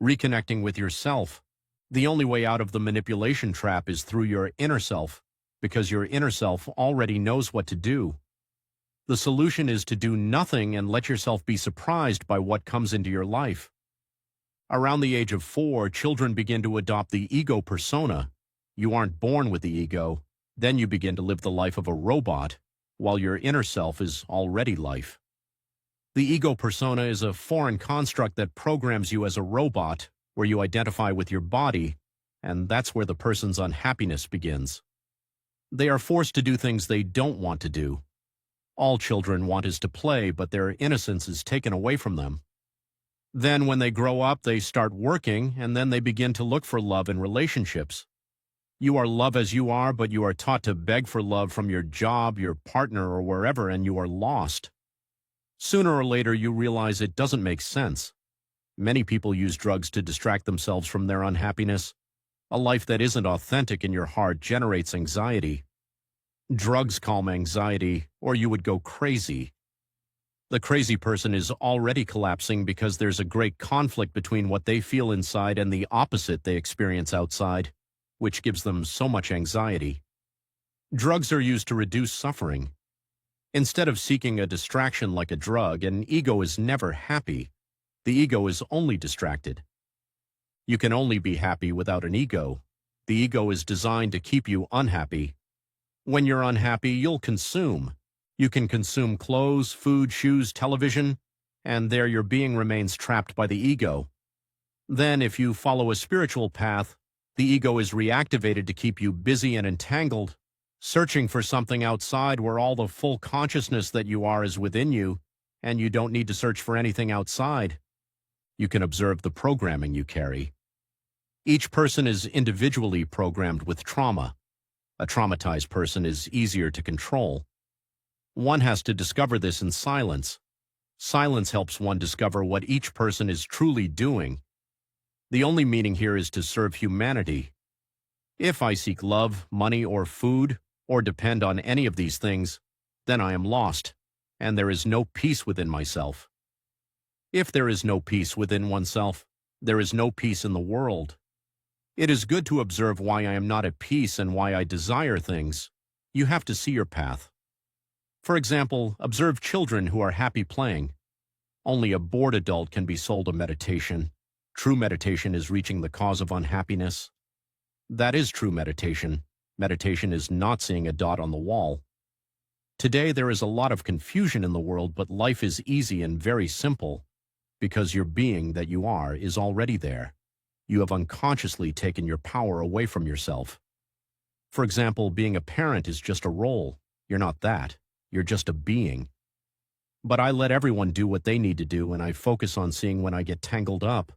reconnecting with yourself. The only way out of the manipulation trap is through your inner self, because your inner self already knows what to do. The solution is to do nothing and let yourself be surprised by what comes into your life. Around the age of 4, children begin to adopt the ego persona. You aren't born with the ego. Then you begin to live the life of a robot, while your inner self is already life. The ego persona is a foreign construct that programs you as a robot, where you identify with your body, and that's where the person's unhappiness begins. They are forced to do things they don't want to do. All children want is to play, but their innocence is taken away from them. Then when they grow up, they start working, and then they begin to look for love in relationships. You are love as you are, but you are taught to beg for love from your job, your partner, or wherever, and you are lost. Sooner or later, you realize it doesn't make sense. Many people use drugs to distract themselves from their unhappiness. A life that isn't authentic in your heart generates anxiety. Drugs calm anxiety, or you would go crazy. The crazy person is already collapsing because there's a great conflict between what they feel inside and the opposite they experience outside, which gives them so much anxiety. Drugs are used to reduce suffering. Instead of seeking a distraction like a drug, an ego is never happy. The ego is only distracted. You can only be happy without an ego. The ego is designed to keep you unhappy. When you're unhappy, you'll consume. You can consume clothes, food, shoes, television, and there your being remains trapped by the ego. Then, if you follow a spiritual path, the ego is reactivated to keep you busy and entangled, searching for something outside where all the full consciousness that you are is within you, and you don't need to search for anything outside. You can observe the programming you carry. Each person is individually programmed with trauma. A traumatized person is easier to control. One has to discover this in silence. Silence helps one discover what each person is truly doing. The only meaning here is to serve humanity. If I seek love, money, or food, or depend on any of these things, then I am lost, and there is no peace within myself. If there is no peace within oneself, there is no peace in the world. It is good to observe why I am not at peace and why I desire things. You have to see your path. For example, observe children who are happy playing. Only a bored adult can be sold a meditation. True meditation is reaching the cause of unhappiness. That is true meditation. Meditation is not seeing a dot on the wall. Today there is a lot of confusion in the world, but life is easy and very simple, because your being that you are is already there. You have unconsciously taken your power away from yourself. For example, being a parent is just a role. You're not that. You're just a being. But I let everyone do what they need to do, and I focus on seeing when I get tangled up.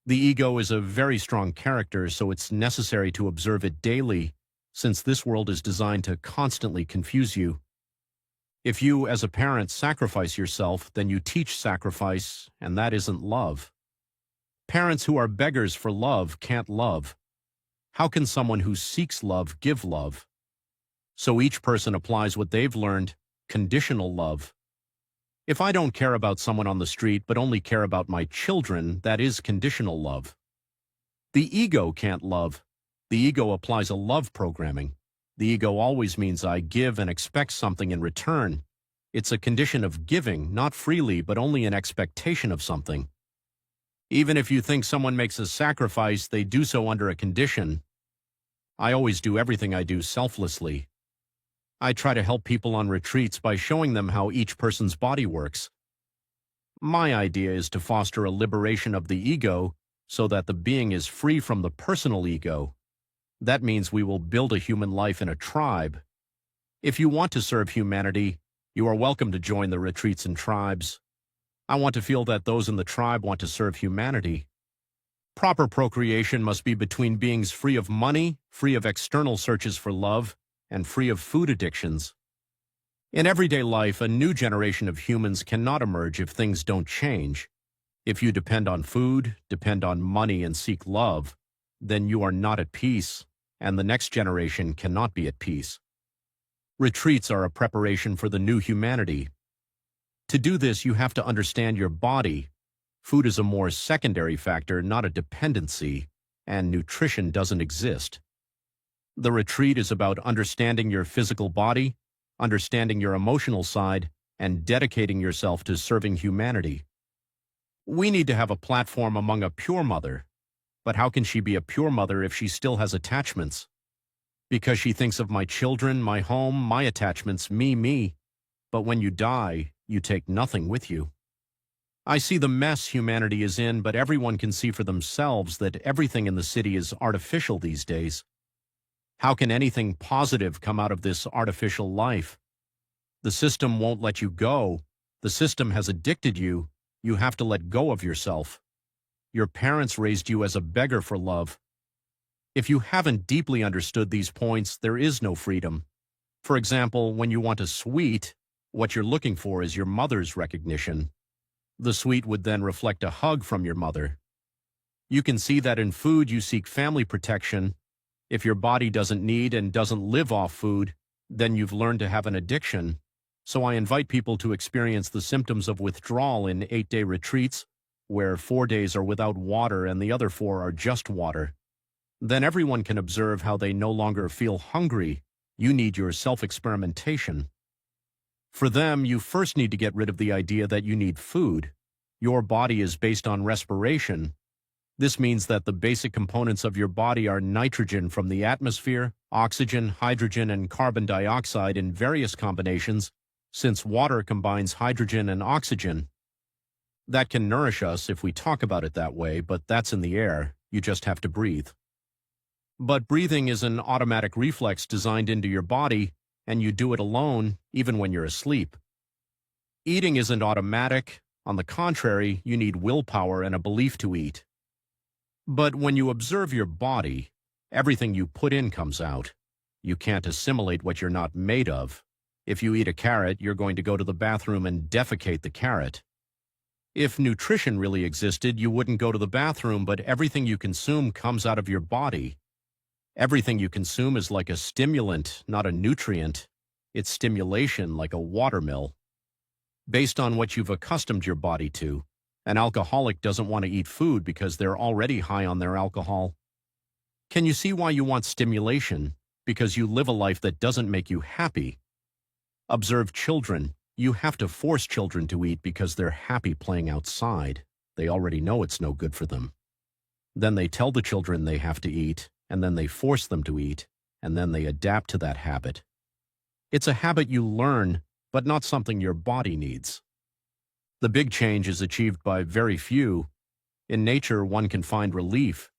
The ego is a very strong character, so it's necessary to observe it daily, since this world is designed to constantly confuse you. If you, as a parent, sacrifice yourself, then you teach sacrifice, and that isn't love. Parents who are beggars for love can't love. How can someone who seeks love give love? So each person applies what they've learned, conditional love. If I don't care about someone on the street but only care about my children, that is conditional love. The ego can't love. The ego applies a love programming. The ego always means I give and expect something in return. It's a condition of giving, not freely, but only an expectation of something. Even if you think someone makes a sacrifice, they do so under a condition. I always do everything I do selflessly. I try to help people on retreats by showing them how each person's body works. My idea is to foster a liberation of the ego so that the being is free from the personal ego. That means we will build a human life in a tribe. If you want to serve humanity, you are welcome to join the retreats and tribes. I want to feel that those in the tribe want to serve humanity. Proper procreation must be between beings free of money, free of external searches for love, and free of food addictions. In everyday life, a new generation of humans cannot emerge if things don't change. If you depend on food, depend on money, and seek love, then you are not at peace, and the next generation cannot be at peace. Retreats are a preparation for the new humanity. To do this, you have to understand your body. Food is a more secondary factor, not a dependency, and nutrition doesn't exist. The retreat is about understanding your physical body, understanding your emotional side, and dedicating yourself to serving humanity. We need to have a platform among a pure mother. But how can she be a pure mother if she still has attachments? Because she thinks of my children, my home, my attachments, me. But when you die, you take nothing with you. I see the mess humanity is in, but everyone can see for themselves that everything in the city is artificial these days. How can anything positive come out of this artificial life? The system won't let you go. The system has addicted you. You have to let go of yourself. Your parents raised you as a beggar for love. If you haven't deeply understood these points, there is no freedom. For example, when you want a sweet, what you're looking for is your mother's recognition. The sweet would then reflect a hug from your mother. You can see that in food you seek family protection. If your body doesn't need and doesn't live off food, then you've learned to have an addiction. So I invite people to experience the symptoms of withdrawal in 8-day retreats, where 4 days are without water and the other 4 are just water. Then everyone can observe how they no longer feel hungry. You need your self-experimentation. For them, you first need to get rid of the idea that you need food. Your body is based on respiration. This means that the basic components of your body are nitrogen from the atmosphere, oxygen, hydrogen, and carbon dioxide in various combinations, since water combines hydrogen and oxygen. That can nourish us if we talk about it that way, but that's in the air. You just have to breathe. But breathing is an automatic reflex designed into your body, and you do it alone, even when you're asleep. Eating isn't automatic. On the contrary, you need willpower and a belief to eat. But when you observe your body, everything you put in comes out. You can't assimilate what you're not made of. If you eat a carrot, you're going to go to the bathroom and defecate the carrot. If nutrition really existed, you wouldn't go to the bathroom, but everything you consume comes out of your body. Everything you consume is like a stimulant, not a nutrient. It's stimulation, like a watermill. Based on what you've accustomed your body to. An alcoholic doesn't want to eat food because they're already high on their alcohol. Can you see why you want stimulation? Because you live a life that doesn't make you happy. Observe children. You have to force children to eat because they're happy playing outside. They already know it's no good for them. Then they tell the children they have to eat, and then they force them to eat, and then they adapt to that habit. It's a habit you learn, but not something your body needs. The big change is achieved by very few. In nature, one can find relief.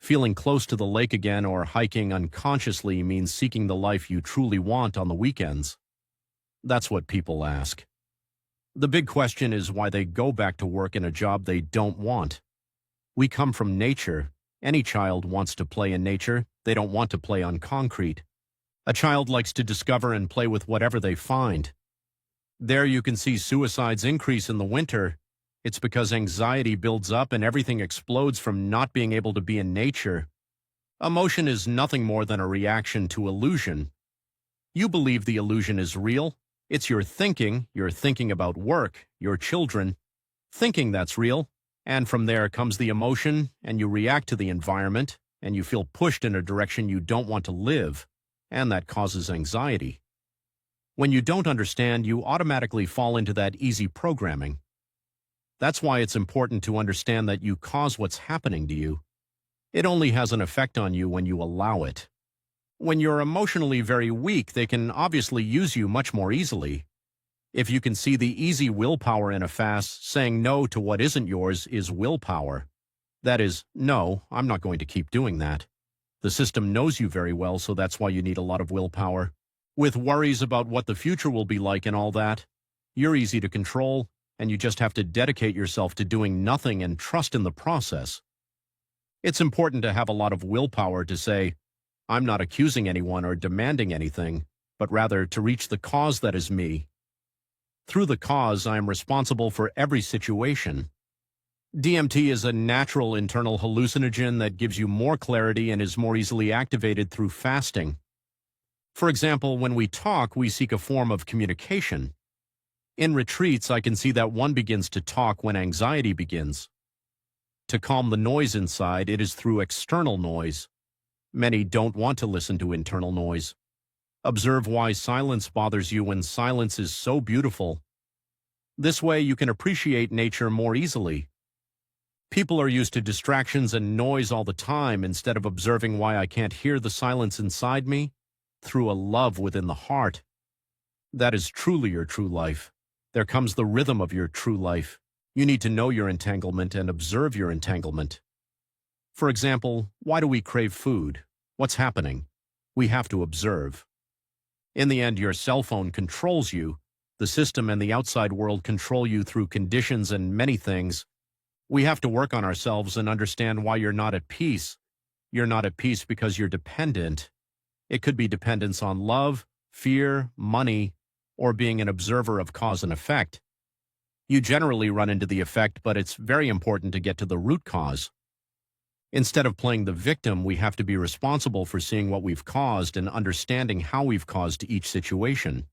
Feeling close to the lake again or hiking unconsciously means seeking the life you truly want on the weekends. That's what people ask. The big question is why they go back to work in a job they don't want. We come from nature. Any child wants to play in nature. They don't want to play on concrete. A child likes to discover and play with whatever they find. There you can see suicides increase in the winter. It's because anxiety builds up and everything explodes from not being able to be in nature. Emotion is nothing more than a reaction to illusion. You believe the illusion is real. It's your thinking. You're thinking about work, your children, thinking that's real. And from there comes the emotion, and you react to the environment, and you feel pushed in a direction you don't want to live, and that causes anxiety. When you don't understand, you automatically fall into that easy programming. That's why it's important to understand that you cause what's happening to you. It only has an effect on you when you allow it. When you're emotionally very weak, they can obviously use you much more easily. If you can see the easy willpower in a fast, saying no to what isn't yours is willpower. That is, no, I'm not going to keep doing that. The system knows you very well, so that's why you need a lot of willpower. With worries about what the future will be like and all that, you're easy to control, and you just have to dedicate yourself to doing nothing and trust in the process. It's important to have a lot of willpower to say, I'm not accusing anyone or demanding anything, but rather to reach the cause that is me. Through the cause, I am responsible for every situation. DMT is a natural internal hallucinogen that gives you more clarity and is more easily activated through fasting. For example, when we talk, we seek a form of communication. In retreats, I can see that one begins to talk when anxiety begins. To calm the noise inside, it is through external noise. Many don't want to listen to internal noise. Observe why silence bothers you when silence is so beautiful. This way you can appreciate nature more easily. People are used to distractions and noise all the time instead of observing why I can't hear the silence inside me through a love within the heart. That is truly your true life. There comes the rhythm of your true life. You need to know your entanglement and observe your entanglement. For example, why do we crave food? What's happening? We have to observe. In the end, your cell phone controls you. The system and the outside world control you through conditions and many things. We have to work on ourselves and understand why you're not at peace. You're not at peace because you're dependent. It could be dependence on love, fear, money, or being an observer of cause and effect. You generally run into the effect, but it's very important to get to the root cause. Instead of playing the victim, we have to be responsible for seeing what we've caused and understanding how we've caused each situation.